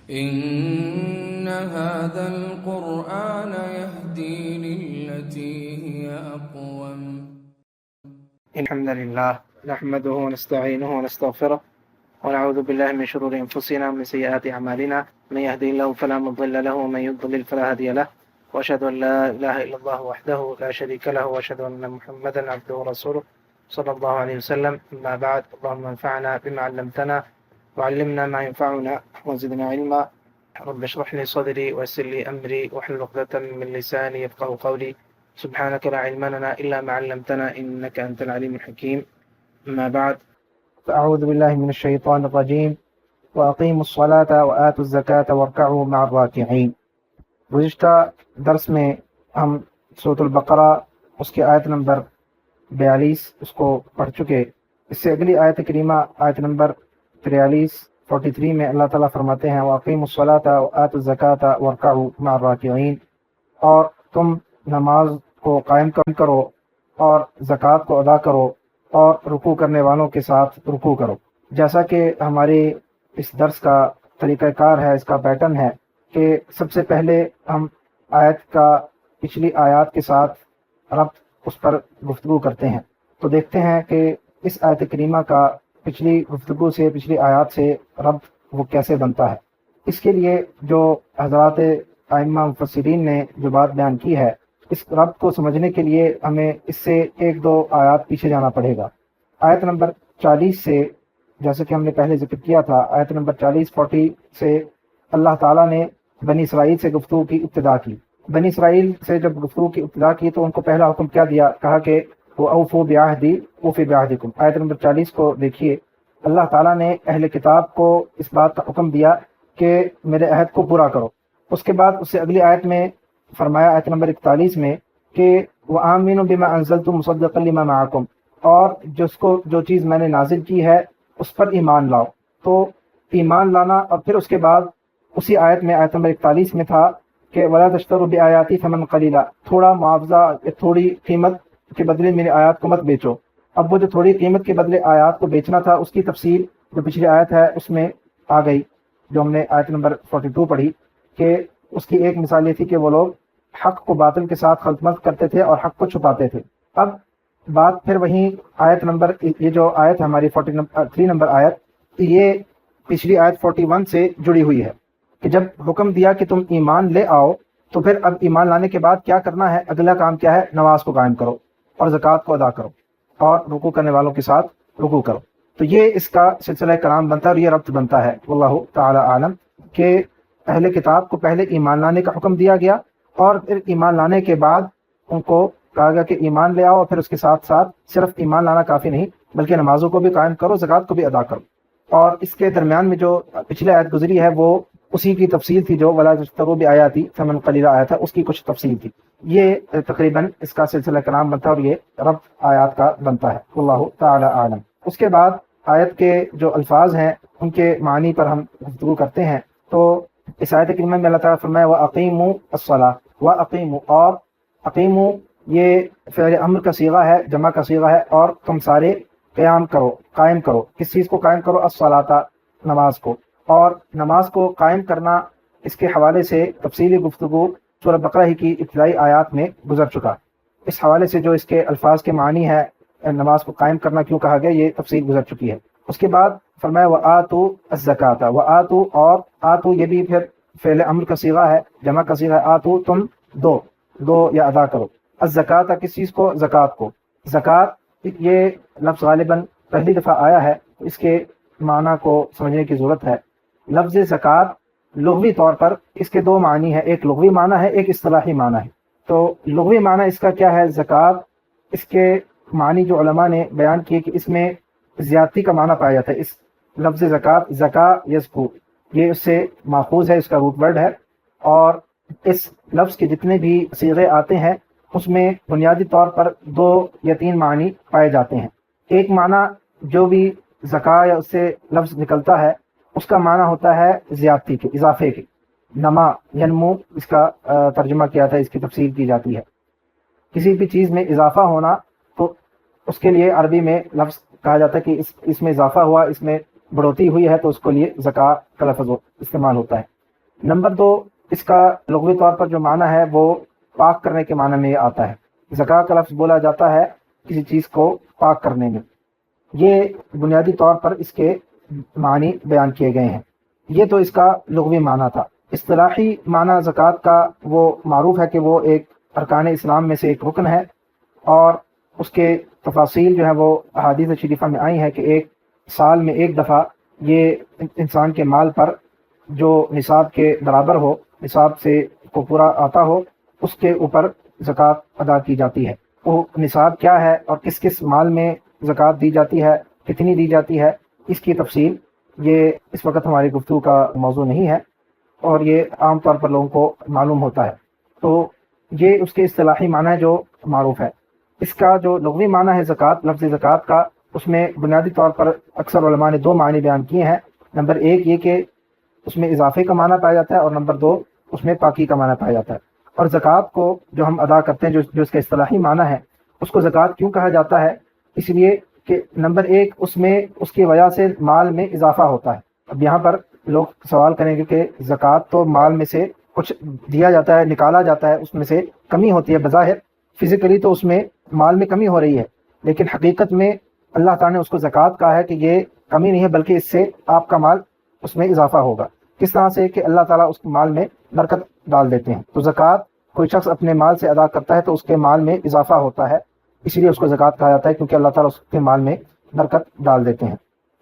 إن هذا القرآن يهدي للتي هي أقوم. الحمد لله نحمده ونستعينه ونستغفره ونعوذ بالله من شرور أنفسنا ومن سيئات أعمالنا، من يهدي الله فلا مضل له ومن يضلل فلا هادي له، وأشهد أن لا إله إلا الله وحده لا شريك له، وأشهد أن محمدا عبده ورسوله صلى الله عليه وسلم. أما بعد، اللهم انفعنا بما علمتنا وعلمنا ما ينفعنا وزدنا علما. رب اشرح لي صدري ويسر لي أمري واحلل عقدة من لساني يفقهوا قولي. سبحانك لا علم لنا إلا ما علمتنا إنك أنت العليم الحكيم. أما بعد، فأعوذ بالله من الشيطان الرجيم. وأقيموا الصلاة وآتوا الزكاة واركعوا مع الراكعين. گزشتہ درس میں ہم سورۃ البقرہ اس کی آیت نمبر 42 اس کو پڑھ چکے. اس سے اگلی آیت کریمہ آیت نمبر 43 میں اللہ تعالیٰ فرماتے ہیں وَأَقِيمُوا الصَّلَاةَ وَآتُوا الزَّكَاةَ وَارْكَعُوا مَعَ الرَّاكِعِينَ، اور تم نماز کو قائم کرو اور زکوٰۃ کو ادا کرو اور رکوع کرنے والوں کے ساتھ رکوع کرو. جیسا کہ ہمارے اس درس کا طریقہ کار ہے، اس کا پیٹرن ہے کہ سب سے پہلے ہم آیت کا پچھلی آیات کے ساتھ ربط اس پر گفتگو کرتے ہیں. تو دیکھتے ہیں کہ اس آیت کریمہ کا پچھلی گفتگو سے، پچھلی آیات سے ربط وہ کیسے بنتا ہے. اس کے لیے جو حضرات ائمہ مفسرین نے جو بات بیان کی ہے، اس ربط کو سمجھنے کے لیے ہمیں اس سے ایک دو آیات پیچھے جانا پڑے گا. آیت نمبر 40 سے، جیسے کہ ہم نے پہلے ذکر کیا تھا، آیت نمبر 40 سے اللہ تعالیٰ نے بنی اسرائیل سے گفتگو کی ابتدا کی. بنی اسرائیل سے جب گفتگو کی ابتدا کی تو ان کو پہلا حکم کیا دیا؟ کہا کہ وہ اوفوا بعہدی اوفی بعہدکم. آیت نمبر 40 کو دیکھیے، اللہ تعالیٰ نے اہل کتاب کو اس بات کا حکم دیا کہ میرے عہد کو پورا کرو. اس کے بعد اس سے اگلی آیت میں فرمایا، آیت نمبر 41 میں، کہ وَآمِنُوا بِمَا أَنزَلْتُ مُصَدِّقًا لِمَا مَعَكُمْ، اور جو چیز میں نے نازل کی ہے اس پر ایمان لاؤ. تو ایمان لانا، اور پھر اس کے بعد اسی آیت میں آیت نمبر 41 میں تھا کہ وَلَا تَشْتَرُوا بِآيَاتِي ثَمَنًا قَلِيلًا، تھوڑا معاوضہ، تھوڑی قیمت کے بدلے میری آیات کو مت بیچو. اب وہ جو تھوڑی قیمت کے بدلے آیات کو بیچنا تھا، اس کی تفصیل جو پچھلی آیت ہے اس میں آ گئی، جو ہم نے آیت نمبر 42 پڑھی، کہ اس کی ایک مثال یہ تھی کہ وہ لوگ حق کو باطل کے ساتھ خلط ملط کرتے تھے اور حق کو چھپاتے تھے. اب بات پھر وہیں آیت نمبر، یہ جو آیت ہے ہماری 43 نمبر آیت، یہ پچھلی آیت 41 سے جڑی ہوئی ہے کہ جب حکم دیا کہ تم ایمان لے آؤ، تو پھر اب ایمان لانے کے بعد کیا کرنا ہے؟ اگلا کام کیا ہے؟ نماز کو قائم کرو اور زکوٰۃ کو ادا کرو اور رکوع کرنے والوں کے ساتھ رکوع کرو. تو یہ اس کا سلسلہ کلام بنتا ہے اور یہ ربط بنتا ہے. واللہ تعالی عالم کہ اہل کتاب کو پہلے ایمان لانے کا حکم دیا گیا، اور پھر ایمان لانے کے بعد ان کو کہا گیا کہ ایمان لے آؤ، اور پھر اس کے ساتھ ساتھ صرف ایمان لانا کافی نہیں بلکہ نمازوں کو بھی قائم کرو، زکوٰۃ کو بھی ادا کرو. اور اس کے درمیان میں جو پچھلے آیت گزری ہے وہ اسی کی تفصیل تھی، جو وَلَا تَشْتَرُوا بِآيَاتِي ثَمَنًا قَلِيلًا آیا تھا، اس کی کچھ تفصیل تھی. یہ تقریباً اس کا سلسلہ کلام بنتا ہے اور یہ ربط آیات کا بنتا ہے. واللہ تعالی عالم. اس کے بعد آیت کے جو الفاظ ہیں ان کے معنی پر ہم گفتگو کرتے ہیں. تو اس آیت کریمہ میں اللہ تعالیٰ فرمایا وَأَقِیمُوا الصَّلَاةَ، وَأَقِیمُوا، اور اقیموا یہ فعل امر کا صیغہ ہے، جمع کا صیغہ ہے، اور تم سارے قیام کرو، قائم کرو. کس چیز کو قائم کرو؟ الصلاۃ، نماز کو. اور نماز کو قائم کرنا، اس کے حوالے سے تفصیلی گفتگو سورہ بقرہ ہی کی ابتدائی آیات میں گزر چکا. اس حوالے سے جو اس کے الفاظ کے معنی ہے، نماز کو قائم کرنا کیوں کہا گیا، یہ تفصیل گزر چکی ہے. اس کے بعد فرمایا وَآتُوا الزَّکَاةَ، وَآتُوا، اور آتو یہ بھی پھر فعل امر کا صیغہ ہے، جمع کا صیغہ ہے. آتو تم دو یا ادا کرو. الزکاۃ کس چیز کو؟ زکوٰۃ کو. زکوٰۃ یہ لفظ غالباً پہلی دفعہ آیا ہے، اس کے معنی کو سمجھنے کی ضرورت ہے. لفظ زکوٰۃ لغوی طور پر اس کے دو معنی ہے، ایک لغوی معنی ہے، ایک اصطلاحی معنی ہے. تو لغوی معنی اس کا کیا ہے؟ زکوٰۃ، اس کے معنی جو علماء نے بیان کیے کہ اس میں زیادتی کا معنی پایا جاتا ہے. اس لفظ زکوٰۃ، زکا یزکو، یہ اس سے ماخوذ ہے، اس کا روٹ ورڈ ہے. اور اس لفظ کے جتنے بھی صیغے آتے ہیں اس میں بنیادی طور پر 2 یا 3 معنی پائے جاتے ہیں. ایک معنی جو بھی زکا یا اس سے لفظ نکلتا ہے اس کا معنی ہوتا ہے زیادتی کے، اضافے کے. نما ینمو اس کا ترجمہ کیا تھا، اس کی تفسیر کی جاتی ہے. کسی بھی چیز میں اضافہ ہونا، تو اس کے لیے عربی میں لفظ کہا جاتا ہے کہ اس میں اضافہ ہوا، اس میں بڑھوتری ہوئی ہے تو اس کے لیے زکوٰۃ کا لفظ استعمال ہوتا ہے۔ نمبر 2، اس کا لغوی طور پر جو معنی ہے وہ پاک کرنے کے معنی میں آتا ہے۔ زکوٰۃ کا لفظ بولا جاتا ہے کسی چیز کو پاک کرنے میں، یہ بنیادی طور پر اس کے معنی بیان کیے گئے ہیں۔ یہ تو اس کا لغوی معنی تھا۔ اصطلاحی معنی زکوٰۃ کا وہ معروف ہے کہ وہ ایک ارکان اسلام میں سے ایک رکن ہے، اور اس کے تفاصیل جو ہے وہ احادیث شریفہ میں آئی ہیں کہ ایک سال میں ایک دفعہ یہ انسان کے مال پر جو نصاب کے برابر ہو، نصاب سے کو پورا آتا ہو، اس کے اوپر زکوٰۃ ادا کی جاتی ہے۔ وہ نصاب کیا ہے اور کس کس مال میں زکوٰۃ دی جاتی ہے، کتنی دی جاتی ہے، اس کی تفصیل یہ اس وقت ہماری گفتگو کا موضوع نہیں ہے، اور یہ عام طور پر لوگوں کو معلوم ہوتا ہے۔ تو یہ اس کے اصطلاحی معنی جو معروف ہے۔ اس کا جو لغوی معنی ہے زکوٰۃ، لفظ زکوٰۃ کا، اس میں بنیادی طور پر اکثر علماء نے 2 معنی بیان کیے ہیں۔ نمبر 1 یہ کہ اس میں اضافے کا معنی پایا جاتا ہے، اور نمبر 2 اس میں پاکی کا معنی پایا جاتا ہے۔ اور زکوٰۃ کو جو ہم ادا کرتے ہیں، جو اس کا اصطلاحی معنی ہے، اس کو زکوٰۃ کیوں کہا جاتا ہے؟ اس لیے کہ نمبر 1 اس میں اس کی وجہ سے مال میں اضافہ ہوتا ہے۔ اب یہاں پر لوگ سوال کریں گے کہ زکوٰۃ تو مال میں سے کچھ دیا جاتا ہے، نکالا جاتا ہے، اس میں سے کمی ہوتی ہے، بظاہر فزیکلی تو اس میں مال میں کمی ہو رہی ہے، لیکن حقیقت میں اللہ تعالیٰ نے اس کو زکوٰۃ کہا ہے کہ یہ کمی نہیں ہے، بلکہ اس سے آپ کا مال اس میں اضافہ ہوگا۔ کس طرح سے کہ اللہ تعالیٰ اس مال میں برکت ڈال دیتے ہیں۔ تو زکوٰۃ کوئی شخص اپنے مال سے ادا کرتا ہے تو اس کے مال میں اضافہ ہوتا ہے، اسی لیے اس کو زکوٰۃ کہا جاتا ہے، کیونکہ اللہ تعالیٰ اس کے مال میں برکت ڈال دیتے ہیں۔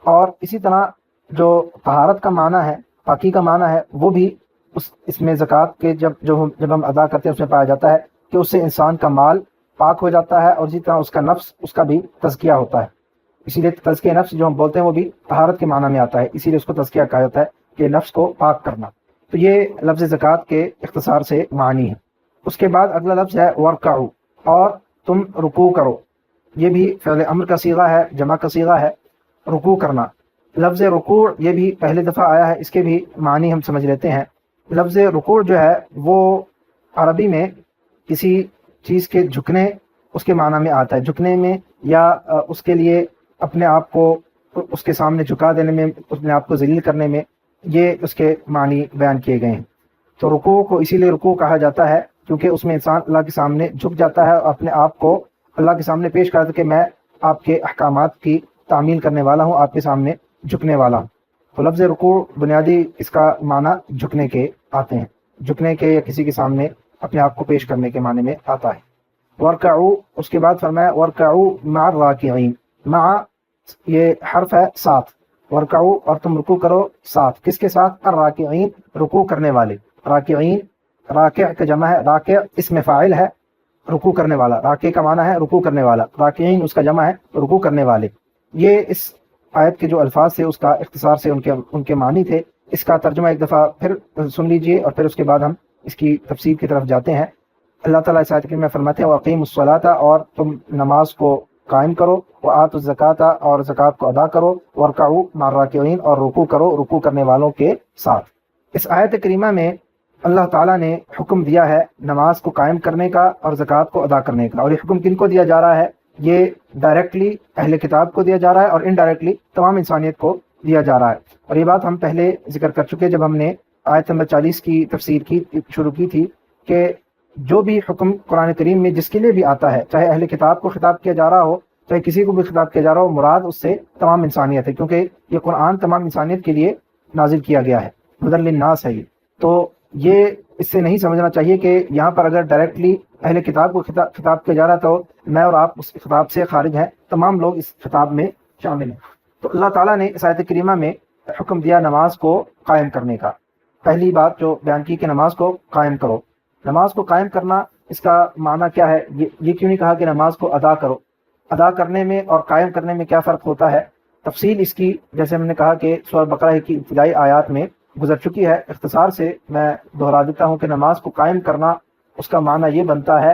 اور اسی طرح جو طہارت کا معنی ہے، پاکی کا معنی ہے، وہ بھی اس میں زکوٰۃ کے جب ہم ادا کرتے ہیں اس میں پایا جاتا ہے کہ اس سے انسان کا مال پاک ہو جاتا ہے، اور اسی طرح اس کا نفس، اس کا بھی تزکیہ ہوتا ہے۔ اسی لیے تزکیہ نفس جو ہم بولتے ہیں وہ بھی طہارت کے معنی میں آتا ہے، اسی لیے اس کو تزکیہ کہا جاتا ہے کہ نفس کو پاک کرنا۔ تو یہ لفظ زکوٰۃ کے اختصار سے معنی ہے۔ اس کے بعد اگلا لفظ ہے ورکعوا، اور تم رکوع کرو۔ یہ بھی فعل امر کا صیغہ ہے، جمع کا صیغہ ہے، رکوع کرنا۔ لفظ رکوع یہ بھی پہلے دفعہ آیا ہے، اس کے بھی معنی ہم سمجھ لیتے ہیں۔ لفظ رکوع جو ہے وہ عربی میں کسی چیز کے جھکنے، اس کے معنی میں آتا ہے، جھکنے میں، یا اس کے لیے اپنے آپ کو اس کے سامنے جھکا دینے میں، اپنے آپ کو ذلیل کرنے میں، یہ اس کے معنی بیان کیے گئے ہیں۔ تو رکوع کو اسی لیے رکوع کہا جاتا ہے کیونکہ اس میں انسان اللہ کے سامنے جھک جاتا ہے اور اپنے آپ کو اللہ کے سامنے پیش کرتا ہے کہ میں آپ کے احکامات کی تعمیل کرنے والا ہوں، آپ کے سامنے جھکنے والا ہوں۔ تو لفظ رکوع بنیادی اس کا معنی جھکنے کے آتے ہیں، جھکنے کے یا کسی کے سامنے اپنے آپ کو پیش کرنے کے معنی میں آتا ہے۔ ورکعوا، اس کے بعد فرمایا ورکعوا مع الراکعین، مع یہ حرف ہے ساتھ، ورکعوا اور تم رکوع کرو ساتھ، کس کے ساتھ؟ الراکعین، رکوع کرنے والے۔ راکعین، راکع کا جمع ہے، راکع اسم فاعل ہے، رکوع کرنے والا، راکع کا معنی ہے رکوع کرنے والا، راکعین اس کا جمع ہے رکوع کرنے والے۔ یہ اس آیت کے جو الفاظ تھے اس کا اختصار سے ان کے معنی تھے۔ اس کا ترجمہ ایک دفعہ پھر سن لیجئے اور پھر اس کے بعد ہم اس کی تفسیر کی طرف جاتے ہیں۔ اللہ تعالیٰ اس آیت میں فرماتے ہیں وَأَقِیمُوا الصَّلَاةَ، اور تم نماز کو قائم کرو، وَآتُوا الزَّکَاةَ، اور زکوٰۃ کو ادا کرو، وَارْکَعُوا مَعَ الرَّاکِعِینَ، اور رکوع کرو رکوع کرنے والوں کے ساتھ۔ اس آیت کریمہ میں اللہ تعالیٰ نے حکم دیا ہے نماز کو قائم کرنے کا اور زکوٰۃ کو ادا کرنے کا، اور یہ حکم کن کو دیا جا رہا ہے؟ یہ ڈائریکٹلی اہل کتاب کو دیا جا رہا ہے اور انڈائریکٹلی تمام انسانیت کو دیا جا رہا ہے۔ اور یہ بات ہم پہلے ذکر کر چکے جب ہم نے آیت نمبر 40 کی تفسیر کی شروع کی تھی، کہ جو بھی حکم قرآن کریم میں جس کے لیے بھی آتا ہے، چاہے اہل کتاب کو خطاب کیا جا رہا ہو، چاہے کسی کو بھی خطاب کیا جا رہا ہو، مراد اس سے تمام انسانیت ہے، کیونکہ یہ قرآن تمام انسانیت کے لیے نازل کیا گیا ہے، ہدی للناس ہے یہ۔ تو یہ اس سے نہیں سمجھنا چاہیے کہ یہاں پر اگر ڈائریکٹلی اہل کتاب کو خطاب کیا جا رہا تو میں اور آپ اس خطاب سے خارج ہیں، تمام لوگ اس خطاب میں شامل ہیں۔ تو اللہ تعالیٰ نے اس آیت کریمہ میں حکم دیا نماز کو قائم کرنے کا۔ پہلی بات جو بیان کی کہ نماز کو قائم کرو۔ نماز کو قائم کرنا، اس کا معنی کیا ہے؟ یہ کیوں نہیں کہا کہ نماز کو ادا کرو؟ ادا کرنے میں اور قائم کرنے میں کیا فرق ہوتا ہے؟ تفصیل اس کی جیسے ہم نے کہا کہ سورہ بقرہ کی ابتدائی آیات میں گزر چکی ہے، اختصار سے میں دہرا دیتا ہوں کہ نماز کو قائم کرنا، اس کا معنی یہ بنتا ہے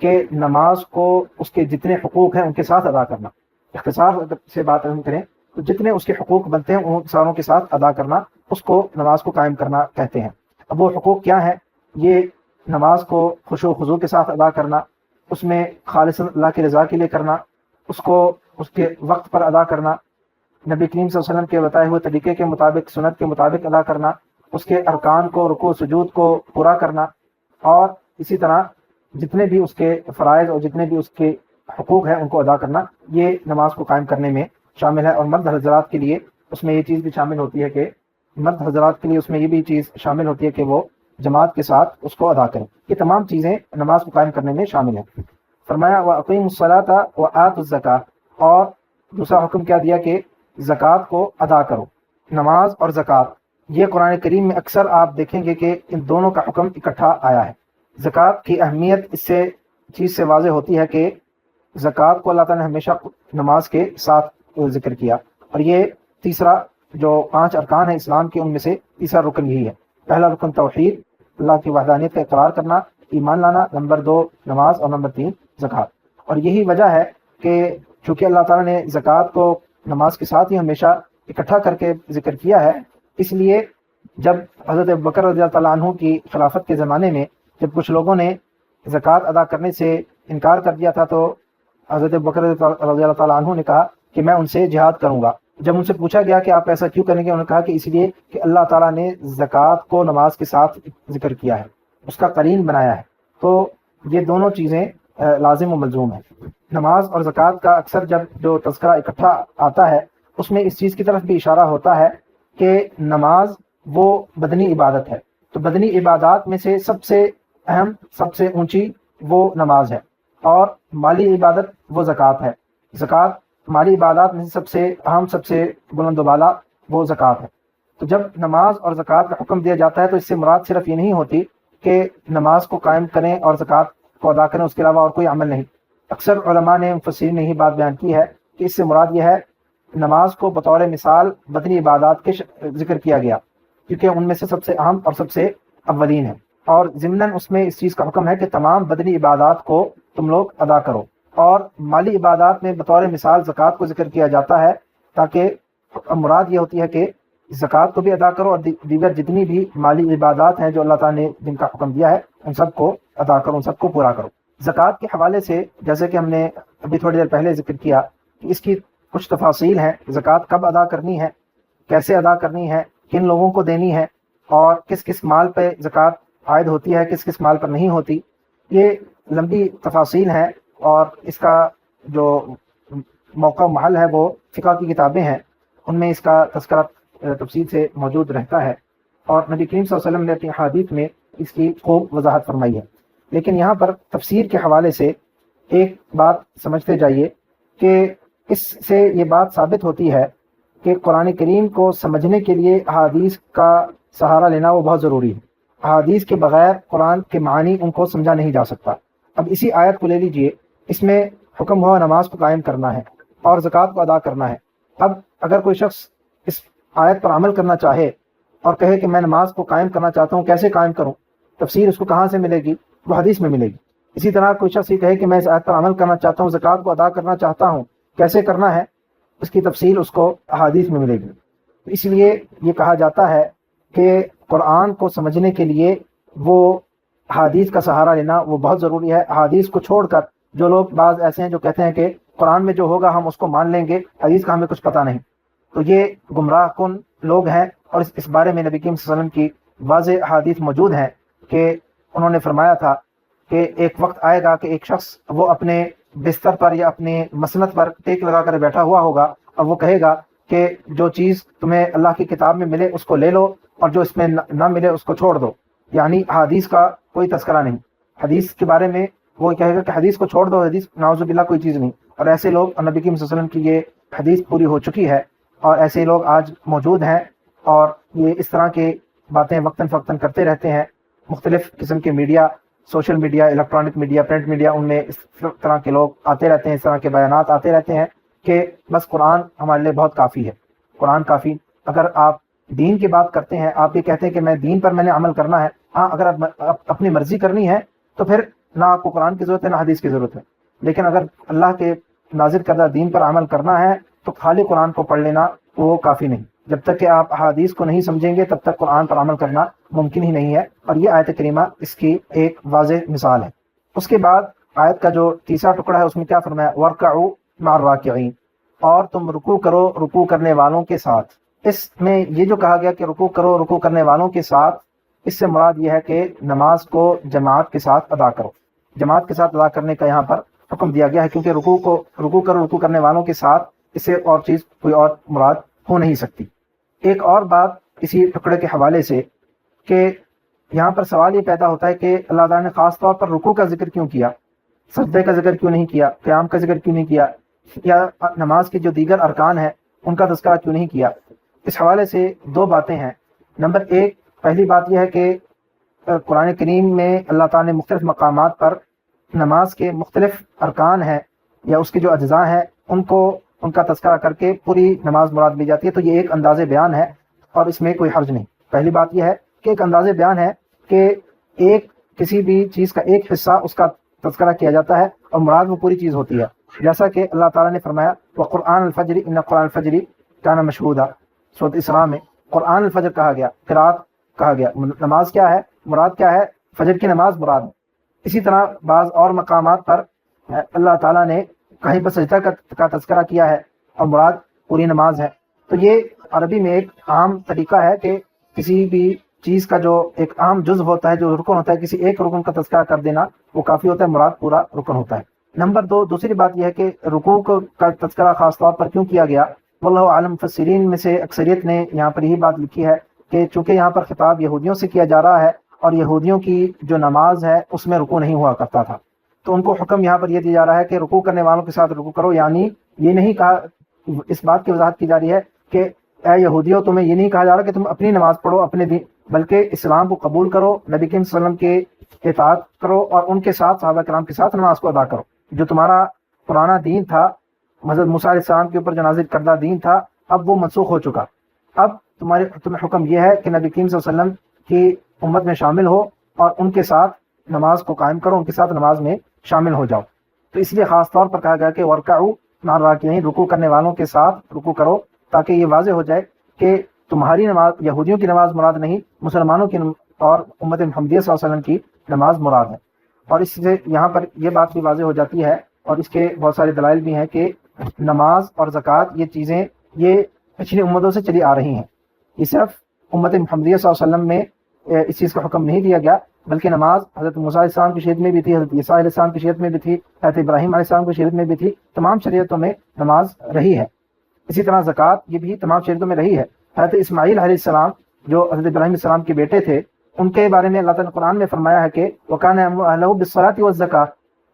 کہ نماز کو اس کے جتنے حقوق ہیں ان کے ساتھ ادا کرنا۔ اختصار سے بات ہم کریں تو جتنے اس کے حقوق بنتے ہیں ان ساروں کے ساتھ ادا کرنا، اس کو نماز کو قائم کرنا کہتے ہیں۔ اب وہ حقوق کیا ہیں؟ یہ نماز کو خشوع و خضوع کے ساتھ ادا کرنا، اس میں خالص اللہ کی رضا کے لیے کرنا، اس کو اس کے وقت پر ادا کرنا، نبی کریم صلی اللہ علیہ وسلم کے بتائے ہوئے طریقے کے مطابق، سنت کے مطابق ادا کرنا، اس کے ارکان کو، رکوع سجود کو پورا کرنا، اور اسی طرح جتنے بھی اس کے فرائض اور جتنے بھی اس کے حقوق ہیں ان کو ادا کرنا، یہ نماز کو قائم کرنے میں شامل ہے۔ اور مرد حضرات کے لیے اس میں یہ چیز بھی شامل ہوتی ہے کہ مرد حضرات کے لیے اس میں یہ بھی چیز شامل ہوتی ہے کہ وہ جماعت کے ساتھ اس کو ادا کریں۔ یہ تمام چیزیں نماز کو قائم کرنے میں شامل ہیں۔ فرمایا وَأَقِيمُوا الصَّلَاةَ وَآتُوا الزَّكَاةَ، اور دوسرا حکم کیا دیا کہ زکوٰۃ کو ادا کرو۔ نماز اور زکوٰۃ، یہ قرآن کریم میں اکثر آپ دیکھیں گے کہ ان دونوں کا حکم اکٹھا آیا ہے۔ زکوٰۃ کی اہمیت اس سے چیز سے واضح ہوتی ہے کہ زکوٰۃ کو اللہ تعالیٰ نے ہمیشہ نماز کے ساتھ ذکر کیا، اور یہ تیسرا جو 5 ارکان ہیں اسلام کے ان میں سے تیسرا رکن یہی ہے۔ پہلا رکن توحید، اللہ کی وحدانیت کا اقرار کرنا، ایمان لانا، نمبر 2 نماز، اور نمبر 3 زکوٰۃ۔ اور یہی وجہ ہے کہ چونکہ اللہ تعالیٰ نے زکوٰۃ کو نماز کے ساتھ ہی ہمیشہ اکٹھا کر کے ذکر کیا ہے، اس لیے جب حضرت ابوبکر رضی اللہ تعالیٰ عنہ کی خلافت کے زمانے میں جب کچھ لوگوں نے زکوٰۃ ادا کرنے سے انکار کر دیا تھا تو حضرت ابوبکر رضی اللہ تعالیٰ عنہ نے کہا کہ میں ان سے جہاد کروں گا۔ جب ان سے پوچھا گیا کہ آپ ایسا کیوں کریں گے، انہوں نے کہا کہ اس لیے کہ اللہ تعالیٰ نے زکوٰۃ کو نماز کے ساتھ ذکر کیا ہے، اس کا قرین بنایا ہے۔ تو یہ دونوں چیزیں لازم و ملزوم ہیں۔ نماز اور زکوٰۃ کا اکثر جب جو تذکرہ اکٹھا آتا ہے اس میں اس چیز کی طرف بھی اشارہ ہوتا ہے کہ نماز وہ بدنی عبادت ہے، تو بدنی عبادات میں سے سب سے اہم، سب سے اونچی وہ نماز ہے، اور مالی عبادت وہ زکوٰۃ ہے۔ زکوٰۃ مالی عبادات میں سے سب سے اہم، سب سے بلند و بالا وہ زکوٰۃ ہے۔ تو جب نماز اور زکوٰۃ کا حکم دیا جاتا ہے تو اس سے مراد صرف یہ نہیں ہوتی کہ نماز کو قائم کریں اور زکوٰۃ کو ادا کریں، اس کے علاوہ اور کوئی عمل نہیں۔ اکثر علماء نے، مفسرین نے یہی بات بیان کی ہے کہ اس سے مراد یہ ہے نماز کو بطور مثال بدنی عبادات کے ذکر کیا گیا، کیونکہ ان میں سے سب سے اہم اور سب سے اولین ہے، اور ضمناً اس میں اس چیز کا حکم ہے کہ تمام بدنی عبادات کو تم لوگ ادا کرو۔ اور مالی عبادات میں بطور مثال زکوٰۃ کو ذکر کیا جاتا ہے، تاکہ مراد یہ ہوتی ہے کہ زکوٰۃ کو بھی ادا کرو اور دیگر جتنی بھی مالی عبادات ہیں جو اللہ تعالیٰ نے جن کا حکم دیا ہے ان سب کو ادا کرو، ان سب کو پورا کرو۔ زکوٰۃ کے حوالے سے جیسے کہ ہم نے ابھی تھوڑی دیر پہلے ذکر کیا کہ اس کی کچھ تفاصیل ہیں، زکوٰۃ کب ادا کرنی ہے، کیسے ادا کرنی ہے، کن لوگوں کو دینی ہے، اور کس کس مال پہ زکوٰۃ عائد ہوتی ہے، کس کس مال پر نہیں ہوتی۔ یہ لمبی تفاصیل ہیں، اور اس کا جو موقع محل ہے وہ فقہ کی کتابیں ہیں، ان میں اس کا تذکرہ تفصیل سے موجود رہتا ہے، اور نبی کریم صلی اللہ علیہ وسلم نے اپنی حدیث میں اس کی خوب وضاحت فرمائی ہے۔ لیکن یہاں پر تفسیر کے حوالے سے ایک بات سمجھتے جائیے کہ اس سے یہ بات ثابت ہوتی ہے کہ قرآن کریم کو سمجھنے کے لیے احادیث کا سہارا لینا وہ بہت ضروری ہے۔ احادیث کے بغیر قرآن کے معنی ان کو سمجھا نہیں جا سکتا۔ اب اسی آیت کو لے لیجئے، اس میں حکم ہوا نماز کو قائم کرنا ہے اور زکوٰۃ کو ادا کرنا ہے۔ اب اگر کوئی شخص اس آیت پر عمل کرنا چاہے اور کہے کہ میں نماز کو قائم کرنا چاہتا ہوں، کیسے قائم کروں، تفسیر اس کو کہاں سے ملے گی؟ وہ حدیث میں ملے گی۔ اسی طرح کوئی شخص یہ کہے کہ میں اس آیت پر عمل کرنا چاہتا ہوں، زکوٰۃ کو ادا کرنا چاہتا ہوں، کیسے کرنا ہے، اس کی تفصیل اس کو احادیث میں ملے گی۔ اس لیے یہ کہا جاتا ہے کہ قرآن کو سمجھنے کے لیے وہ احادیث کا سہارا لینا وہ بہت ضروری ہے۔ احادیث کو چھوڑ کر جو لوگ بعض ایسے ہیں جو کہتے ہیں کہ قرآن میں جو ہوگا ہم اس کو مان لیں گے، حدیث کا ہمیں کچھ پتہ نہیں، تو یہ گمراہ کن لوگ ہیں۔ اور اس بارے میں نبی کریم صلی اللہ علیہ وسلم کی واضح احادیث موجود ہیں کہ انہوں نے فرمایا تھا کہ ایک وقت آئے گا کہ ایک شخص وہ اپنے بستر پر یا اپنے مسند پر ٹیک لگا کر بیٹھا ہوا ہوگا، اور وہ کہے گا کہ جو چیز تمہیں اللہ کی کتاب میں ملے اس کو لے لو، اور جو اس میں نہ ملے اس کو چھوڑ دو، یعنی حدیث کا کوئی تذکرہ نہیں۔ حدیث کے بارے میں وہ کہے گا کہ حدیث کو چھوڑ دو، حدیث نعوذ باللہ کوئی چیز نہیں۔ اور ایسے لوگ، اور نبی کریم صلی اللہ علیہ وسلم کی یہ حدیث پوری ہو چکی ہے، اور ایسے لوگ آج موجود ہیں، اور یہ اس طرح کی باتیں وقتاً فوقتاً کرتے رہتے ہیں۔ مختلف قسم کے media, social media, electronic media, print media, ان میں اس طرح کے لوگ آتے رہتے ہیں، اس طرح کے بیانات آتے رہتے ہیں کہ بس قرآن ہمارے لیے بہت کافی ہے، قرآن کافی۔ اگر آپ دین کی بات کرتے ہیں، آپ یہ کہتے ہیں کہ میں دین پر میں نے عمل کرنا ہے، ہاں اگر آپ اپنی مرضی کرنی ہے تو پھر نہ آپ کو قرآن کی ضرورت ہے نہ حدیث کی ضرورت ہے۔ لیکن اگر اللہ کے نازل کردہ دین پر عمل کرنا ہے تو خالی قرآن کو پڑھ لینا وہ کافی نہیں۔ جب تک کہ آپ احادیث کو نہیں سمجھیں گے تب تک قرآن پر عمل کرنا ممکن ہی نہیں ہے، اور یہ آیت کریمہ اس کی ایک واضح مثال ہے۔ اس کے بعد آیت کا جو تیسرا ٹکڑا ہے اس میں کیا فرمایا؟ وَارْكَعُوا مَعَ الرَّاكِعِينَ، اور تم رکوع کرو رکوع کرنے والوں کے ساتھ۔ اس میں یہ جو کہا گیا کہ رکوع کرو رکوع کرنے والوں کے ساتھ، اس سے مراد یہ ہے کہ نماز کو جماعت کے ساتھ ادا کرو، جماعت کے ساتھ ادا کرنے کا یہاں پر حکم دیا گیا ہے، کیونکہ رکوع کرو رکوع کرنے والوں کے ساتھ، اس سے اور چیز کوئی اور مراد ہو نہیں سکتی۔ ایک اور بات اسی ٹکڑے کے حوالے سے کہ یہاں پر سوال یہ پیدا ہوتا ہے کہ اللہ تعالیٰ نے خاص طور پر رکوع کا ذکر کیوں کیا، سجدے کا ذکر کیوں نہیں کیا، قیام کا ذکر کیوں نہیں کیا، یا نماز کے جو دیگر ارکان ہیں ان کا تذکرہ کیوں نہیں کیا؟ اس حوالے سے دو باتیں ہیں۔ نمبر ایک، پہلی بات یہ ہے کہ قرآن کریم میں اللہ تعالیٰ نے مختلف مقامات پر نماز کے مختلف ارکان ہیں یا اس کے جو اجزاء ہیں ان کا تذکرہ کر کے پوری نماز مراد لی جاتی ہے، تو یہ ایک انداز بیان ہے اور اس میں کوئی حرج نہیں۔ پہلی بات یہ ہے کہ ایک انداز بیان ہے کہ کسی بھی چیز کا ایک حصہ اس کا تذکرہ کیا جاتا ہے اور مراد وہ پوری چیز ہوتی ہے، جیسا کہ اللہ تعالیٰ نے فرمایا وَقُرْآنَ الْفَجْرِ إِنَّ قُرْآنَ الْفَجْرِ كَانَ مَشْهُودًا، سورۃ اسراء میں قرآن الفجر کہا گیا، قرات کہا گیا، نماز کیا ہے، مراد کیا ہے، فجر کی نماز مراد ہے۔ اسی طرح بعض اور مقامات پر اللہ تعالیٰ نے کہیں پر سجدہ کا تذکرہ کیا ہے اور مراد پوری نماز ہے۔ تو یہ عربی میں ایک عام طریقہ ہے کہ کسی بھی چیز کا جو ایک عام جزء ہوتا ہے، جو رکن ہوتا ہے، کسی ایک رکن کا تذکرہ کر دینا وہ کافی ہوتا ہے، مراد پورا رکن ہوتا ہے۔ نمبر دو، دوسری بات یہ ہے کہ رکوع کا تذکرہ خاص طور پر کیوں کیا گیا؟ واللہ عالم، مفسرین میں سے اکثریت نے یہاں پر یہی بات لکھی ہے کہ چونکہ یہاں پر خطاب یہودیوں سے کیا جا رہا ہے اور یہودیوں کی جو نماز ہے اس میں رکوع نہیں ہوا کرتا تھا، تو ان کو حکم یہاں پر یہ دیا جا رہا ہے کہ رکوع کرنے والوں کے ساتھ رکوع کرو، یعنی یہ نہیں کہا، اس بات کی وضاحت کی جا رہی ہے کہ اے یہودیوں، تمہیں یہ نہیں کہا جا رہا کہ تم اپنی نماز پڑھو اپنے دین، بلکہ اسلام کو قبول کرو، نبی کریم صلی اللہ علیہ وسلم کے اطاعت کرو اور ان کے ساتھ صحابہ کرام کے ساتھ نماز کو ادا کرو۔ جو تمہارا پرانا دین تھا، حضرت موسیٰ علیہ السلام کے اوپر جو نازل کردہ دین تھا، اب وہ منسوخ ہو چکا۔ اب تمہیں حکم یہ ہے کہ نبی کریم صلی اللہ علیہ وسلم کی امت میں شامل ہو اور ان کے ساتھ نماز کو قائم کرو، ان کے ساتھ نماز میں شامل ہو جاؤ۔ تو اس لیے خاص طور پر کہا گیا کہ وَارْكَعُوا مَعَ الرَّاكِعِينَ، رکوع کرنے والوں کے ساتھ رکوع کرو، تاکہ یہ واضح ہو جائے کہ تمہاری نماز یہودیوں کی نماز مراد نہیں، مسلمانوں کی اور امت محمدیہ صلی اللہ علیہ وسلم کی نماز مراد ہے۔ اور اس سے یہاں پر یہ بات بھی واضح ہو جاتی ہے، اور اس کے بہت سارے دلائل بھی ہیں کہ نماز اور زکوٰۃ یہ چیزیں یہ پچھلی امتوں سے چلی آ رہی ہیں، یہ صرف امت محمدیہ صلی اللہ علیہ وسلم میں اس چیز کا حکم نہیں دیا گیا، بلکہ نماز حضرت موسیٰ علیہ السلام کی شریعت میں بھی تھی، حضرت عیسیٰ علیہ السلام کی شریعت میں بھی تھی، حضرت ابراہیم علیہ السلام کی شریعت میں بھی تھی، تمام شریعتوں میں نماز رہی ہے۔ اسی طرح زکوٰۃ یہ بھی تمام شریعتوں میں رہی ہے۔ حضرت اسماعیل علیہ السلام جو حضرت ابراہیم علیہ السلام کے بیٹے تھے، ان کے بارے میں اللہ تعالیٰ نے قرآن میں فرمایا ہے کہ وَكَانَ يَأْمُرُ أَهْلَهُ بِالصَّلَاةِ وَالزَّكَاةِ،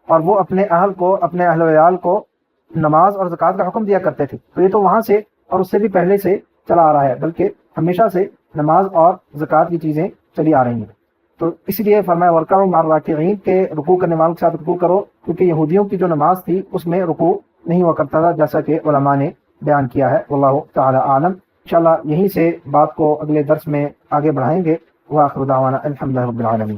اور وہ اپنے اہل کو، اپنے اہل و عیال کو نماز اور زکوٰۃ کا حکم دیا کرتے تھے۔ تو یہ تو وہاں سے اور اس سے بھی پہلے سے چلا آ رہا ہے، بلکہ ہمیشہ سے نماز اور زکوٰۃ کی چیزیں چلی آ رہی ہیں۔ تو اس لیے فرمایا وَارْكَعُوا مَعَ الرَّاكِعِينَ کہ رکوع کرنے والوں کے ساتھ رکوع کرو، کیونکہ یہودیوں کی جو نماز تھی اس میں رکوع نہیں ہوا کرتا تھا، جیسا کہ علماء نے بیان کیا ہے۔ واللہ تعالی عالم۔ انشاءاللہ یہیں سے بات کو اگلے درس میں آگے بڑھائیں گے۔ وآخر دعوانا الحمدللہ رب العالمین۔